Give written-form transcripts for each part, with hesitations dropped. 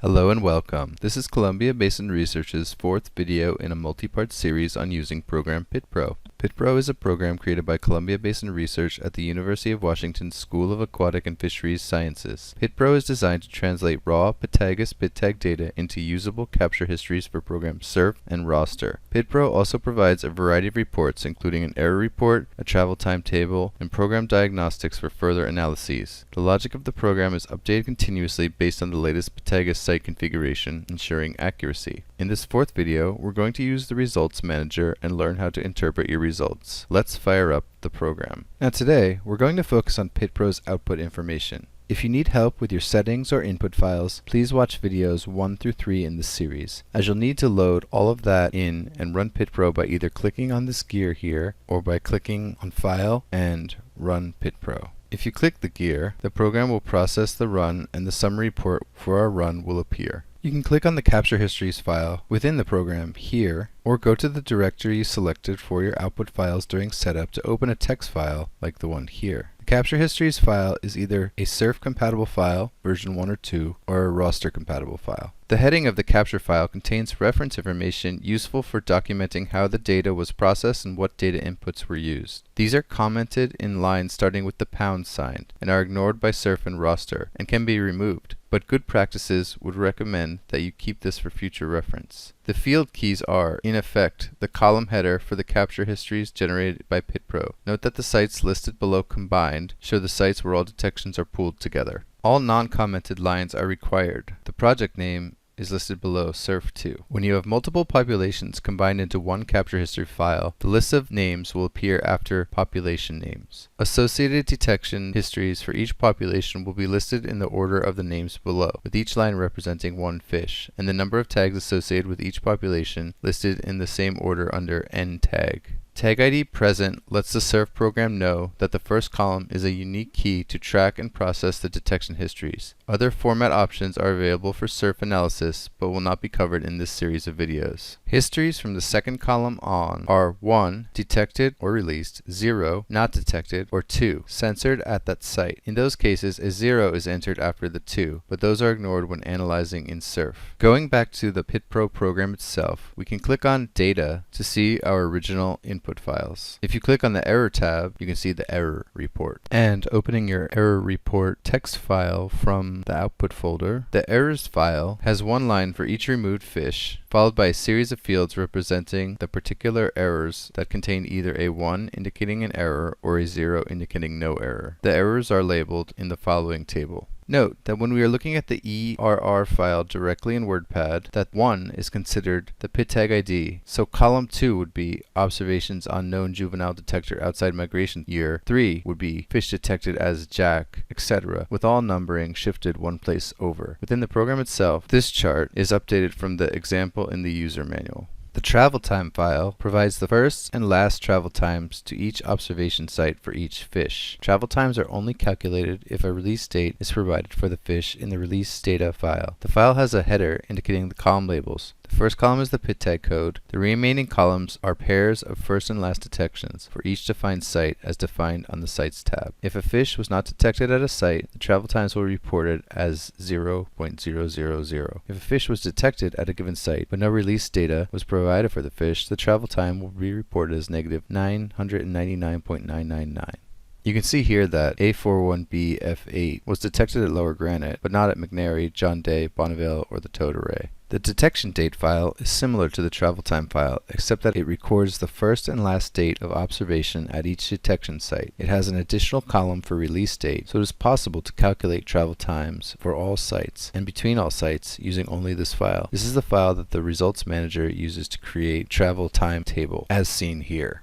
Hello and welcome. This is Columbia Basin Research's fourth video in a multi-part series on using Program PitPro. PitPro is a program created by Columbia Basin Research at the University of Washington School of Aquatic and Fisheries Sciences. PitPro is designed to translate raw PTAGIS PIT-tag data into usable capture histories for programs SURPH and ROSTER. PitPro also provides a variety of reports, including an error report, a travel timetable, and program diagnostics for further analyses. The logic of the program is updated continuously based on the latest PTAGIS site configuration, ensuring accuracy. In this fourth video, we're going to use the Results Manager and learn how to interpret your results. Let's fire up the program. Now today, we're going to focus on PitPro's output information. If you need help with your settings or input files, please watch videos 1 through 3 in this series, as you'll need to load all of that in and run PitPro by either clicking on this gear here or by clicking on File and Run PitPro. If you click the gear, the program will process the run and the summary report for our run will appear. You can click on the Capture Histories file within the program here, or go to the directory you selected for your output files during setup to open a text file like the one here. The Capture Histories file is either a SURPH compatible file, version 1 or 2, or a ROSTER compatible file. The heading of the capture file contains reference information useful for documenting how the data was processed and what data inputs were used. These are commented in lines starting with the pound sign and are ignored by SURPH and ROSTER and can be removed, but good practices would recommend that you keep this for future reference. The field keys are, in effect, the column header for the capture histories generated by PitPro. Note that the sites listed below combined show the sites where all detections are pooled together. All non-commented lines are required. The project name is listed below SURPH2. When you have multiple populations combined into one capture history file, the list of names will appear after population names. Associated detection histories for each population will be listed in the order of the names below, with each line representing one fish, and the number of tags associated with each population listed in the same order under N tag. Tag ID present lets the SURPH program know that the first column is a unique key to track and process the detection histories. Other format options are available for SURPH analysis, but will not be covered in this series of videos. Histories from the second column on are 1. Detected or released, 0. Not detected, or 2. Censored at that site. In those cases, a 0 is entered after the 2, but those are ignored when analyzing in SURPH. Going back to the PitPro program itself, we can click on Data to see our original input files. If you click on the Error tab, you can see the error report. And opening your error report text file from the output folder, the errors file has one line for each removed fish, followed by a series of fields representing the particular errors that contain either a 1 indicating an error or a 0 indicating no error. The errors are labeled in the following table. Note that when we are looking at the ERR file directly in WordPad, that 1 is considered the PIT-tag ID, so column 2 would be observations on known juvenile detector outside migration year, 3 would be fish detected as Jack, etc., with all numbering shifted one place over. Within the program itself, this chart is updated from the example in the user manual. The travel time file provides the first and last travel times to each observation site for each fish. Travel times are only calculated if a release date is provided for the fish in the release data file. The file has a header indicating the column labels. The first column is the PIT-tag code. The remaining columns are pairs of first and last detections for each defined site as defined on the Sites tab. If a fish was not detected at a site, the travel times will be reported as 0.000. If a fish was detected at a given site but no release data was provided for the fish, the travel time will be reported as negative 999.999. You can see here that A41BF8 was detected at Lower Granite, but not at McNary, John Day, Bonneville, or the Toad Array. The detection date file is similar to the travel time file, except that it records the first and last date of observation at each detection site. It has an additional column for release date, so it is possible to calculate travel times for all sites and between all sites using only this file. This is the file that the Results Manager uses to create travel time table, as seen here.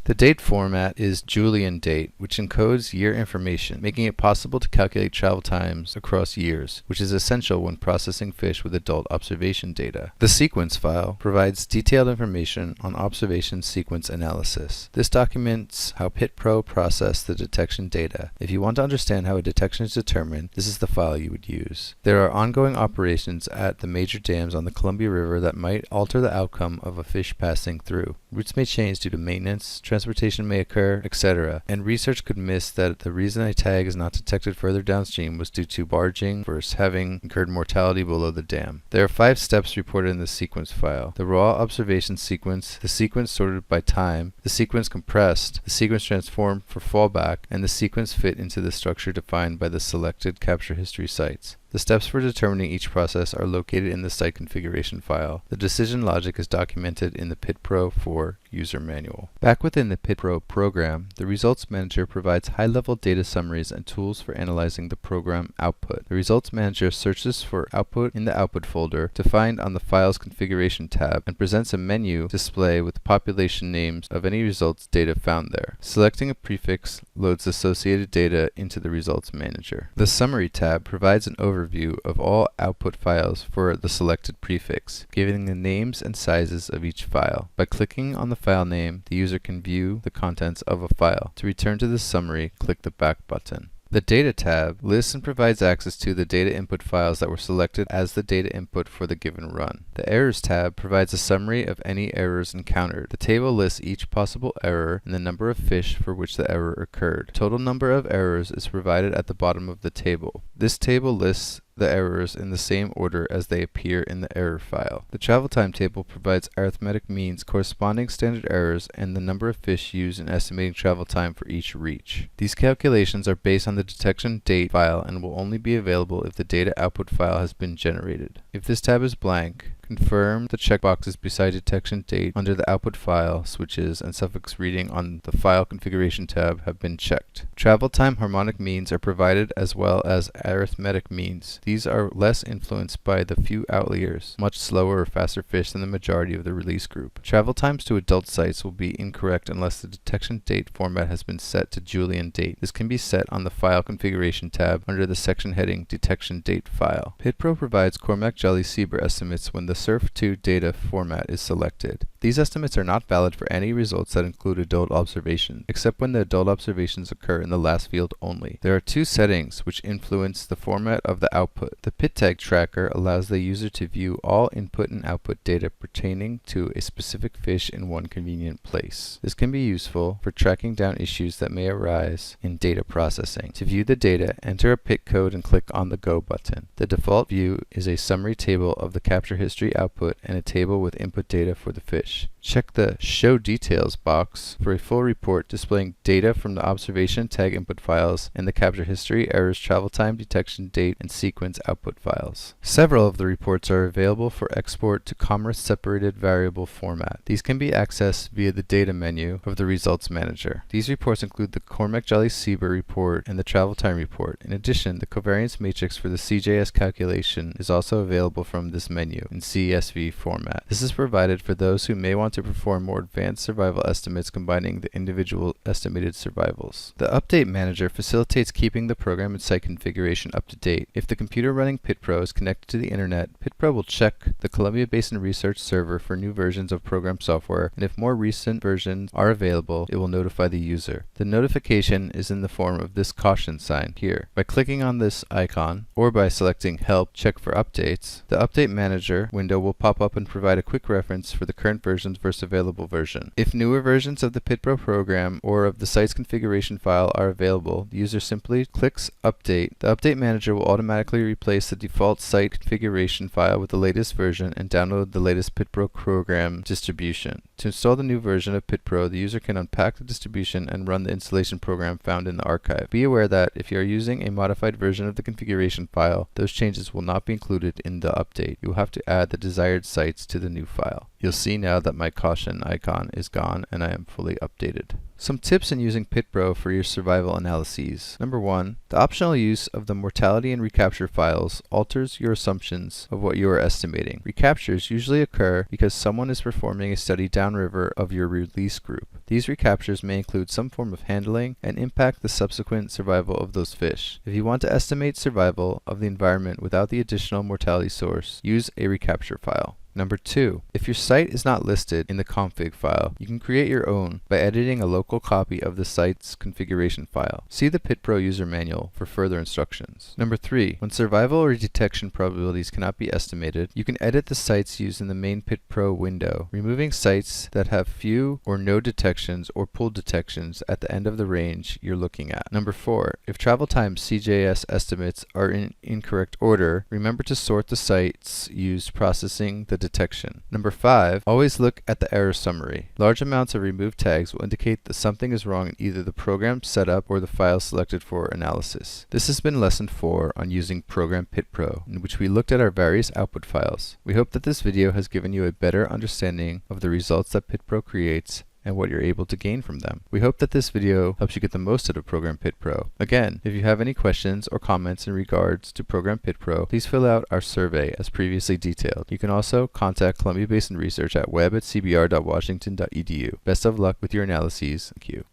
The date format is Julian date, which encodes year information, making it possible to calculate travel times across years, which is essential when processing fish with adult observation data. The sequence file provides detailed information on observation sequence analysis. This documents how PitPro processed the detection data. If you want to understand how a detection is determined, this is the file you would use. There are ongoing operations at the major dams on the Columbia River that might alter the outcome of a fish passing through. Routes may change due to maintenance, transportation may occur, etc. And research could miss that the reason a tag is not detected further downstream was due to barging versus having incurred mortality below the dam. There are 5 steps reported in the sequence file: the raw observation sequence, the sequence sorted by time, the sequence compressed, the sequence transformed for fallback, and the sequence fit into the structure defined by the selected capture history sites. The steps for determining each process are located in the site configuration file. The decision logic is documented in the PitPro 4 user manual. Back within the PitPro program, the Results Manager provides high-level data summaries and tools for analyzing the program output. The Results Manager searches for output in the output folder to find on the Files Configuration tab and presents a menu display with the population names of any results data found there. Selecting a prefix loads associated data into the Results Manager. The Summary tab provides an overview of all output files for the selected prefix, giving the names and sizes of each file. By clicking on the file name, the user can view the contents of a file. To return to the summary, click the Back button. The Data tab lists and provides access to the data input files that were selected as the data input for the given run. The Errors tab provides a summary of any errors encountered. The table lists each possible error and the number of fish for which the error occurred. Total number of errors is provided at the bottom of the table. This table lists the errors in the same order as they appear in the error file. The travel time table provides arithmetic means corresponding standard errors and the number of fish used in estimating travel time for each reach. These calculations are based on the detection date file and will only be available if the data output file has been generated. If this tab is blank, confirm the checkboxes beside detection date under the output file switches and suffix reading on the file configuration tab have been checked. Travel time harmonic means are provided as well as arithmetic means. These are less influenced by the few outliers, much slower or faster fish than the majority of the release group. Travel times to adult sites will be incorrect unless the detection date format has been set to Julian date. This can be set on the file configuration tab under the section heading detection date file. PitPro provides Cormack-Jolly-Seber estimates when the SURPH data format is selected. These estimates are not valid for any results that include adult observations, except when the adult observations occur in the last field only. There are 2 settings which influence the format of the output. The PIT-tag tracker allows the user to view all input and output data pertaining to a specific fish in one convenient place. This can be useful for tracking down issues that may arise in data processing. To view the data, enter a PIT code and click on the Go button. The default view is a summary table of the capture history output and a table with input data for the fish. Check the Show Details box for a full report displaying data from the observation tag input files and the capture history, errors, travel time, detection date, and sequence output files. Several of the reports are available for export to comma-separated variable format. These can be accessed via the Data menu of the Results Manager. These reports include the Cormack-Jolly-Seber report and the travel time report. In addition, the covariance matrix for the CJS calculation is also available from this menu in CSV format. This is provided for those who may want to perform more advanced survival estimates combining the individual estimated survivals. The Update Manager facilitates keeping the program and site configuration up to date. If the computer running PitPro is connected to the internet, PitPro will check the Columbia Basin Research server for new versions of program software, and if more recent versions are available, it will notify the user. The notification is in the form of this caution sign here. By clicking on this icon, or by selecting Help, Check for Updates, the Update Manager window will pop up and provide a quick reference for the current versions versus available version. If newer versions of the PitPro program or of the site's configuration file are available, the user simply clicks Update. The Update Manager will automatically replace the default site configuration file with the latest version and download the latest PitPro program distribution. To install the new version of PitPro, the user can unpack the distribution and run the installation program found in the archive. Be aware that if you are using a modified version of the configuration file, those changes will not be included in the update. You will have to add the desired sites to the new file. You'll see now that my caution icon is gone and I am fully updated. Some tips in using PitPro for your survival analyses. Number 1, the optional use of the mortality and recapture files alters your assumptions of what you are estimating. Recaptures usually occur because someone is performing a study downriver of your release group. These recaptures may include some form of handling and impact the subsequent survival of those fish. If you want to estimate survival of the environment without the additional mortality source, use a recapture file. Number 2. If your site is not listed in the config file, you can create your own by editing a local copy of the site's configuration file. See the PitPro user manual for further instructions. Number 3. When survival or detection probabilities cannot be estimated, you can edit the sites used in the main PitPro window, removing sites that have few or no detections or pull detections at the end of the range you're looking at. Number 4. If travel time CJS estimates are in incorrect order, remember to sort the sites used processing the detection. Number 5. Always look at the error summary. Large amounts of removed tags will indicate that something is wrong in either the program setup or the file selected for analysis. This has been lesson 4 on using Program PitPro, in which we looked at our various output files. We hope that this video has given you a better understanding of the results that PitPro creates and what you're able to gain from them. We hope that this video helps you get the most out of Program PitPro. Again, if you have any questions or comments in regards to Program PitPro, please fill out our survey as previously detailed. You can also contact Columbia Basin Research at web@cbr.washington.edu. Best of luck with your analyses. Thank you.